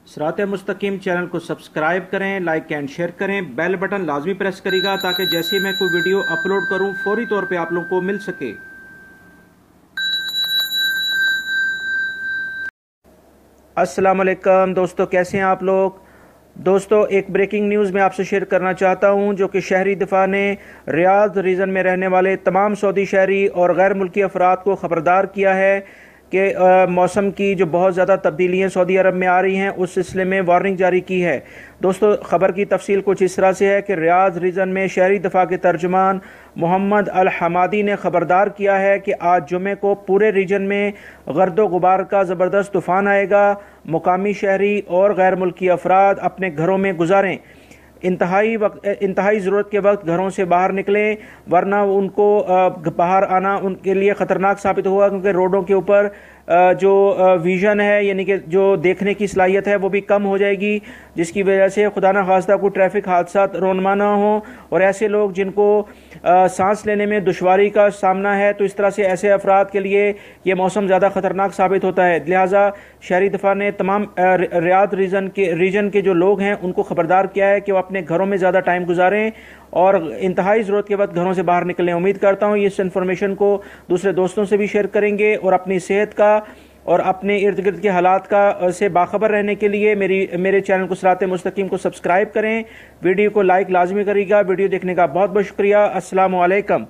सिरात मुस्तकीम चैनल को सब्सक्राइब करें, लाइक एंड शेयर करें, बेल बटन लाजमी प्रेस करेगा ताकि जैसे ही मैं कोई वीडियो अपलोड करूं फौरी तौर पे आप लोगों को मिल सके। अस्सलाम वालेकुम दोस्तों, कैसे हैं आप लोग। दोस्तों, एक ब्रेकिंग न्यूज़ मैं आपसे शेयर करना चाहता हूं जो कि शहरी दिफा ने रियाद रीजन में रहने वाले तमाम सऊदी शहरी और गैर मुल्की अफराद को ख़बरदार किया है कि मौसम की जो बहुत ज़्यादा तब्दीलियाँ सऊदी अरब में आ रही हैं उस सिलसिले में वार्निंग जारी की है। दोस्तों, ख़बर की तफसील कुछ इस तरह से है कि रियाद रीजन में शहरी दफा के तर्जुमान मोहम्मद अल हमादी ने ख़बरदार किया है कि आज जुमे को पूरे रीजन में गर्दो गुबार का ज़बरदस्त तूफ़ान आएगा। मुकामी शहरी और गैर मुल्की अफराद अपने घरों में गुजारें, इंतहाई ज़रूरत के वक्त घरों से बाहर निकलें, वरना उनको बाहर आना उनके लिए ख़तरनाक साबित होगा, क्योंकि रोडों के ऊपर जो विज़न है यानी कि जो देखने की सलाहियत है वो भी कम हो जाएगी, जिसकी वजह से खुदा न खास्ता कोई ट्रैफिक हादसा रोनमा ना हो। और ऐसे लोग जिनको सांस लेने में दुश्वारी का सामना है, तो इस तरह से ऐसे अफराद के लिए ये मौसम ज़्यादा ख़तरनाक साबित होता है। लिहाजा शहरी दफा ने तमाम रियाद रीजन के जो लोग हैं उनको ख़बरदार किया है कि वो अपने घरों में ज़्यादा टाइम गुजारें और इंतहाई ज़रूरत के वक्त घरों से बाहर निकलें। उम्मीद करता हूँ इस इन्फॉर्मेशन को दूसरे दोस्तों से भी शेयर करेंगे और अपनी सेहत का और अपने इर्द गिर्द के हालात का से बाखबर रहने के लिए मेरे चैनल को सिरात मुस्तकीम को सब्सक्राइब करें। वीडियो को लाइक लाजमी करिएगा। वीडियो देखने का बहुत बहुत शुक्रिया। अस्सलामु अलैकुम।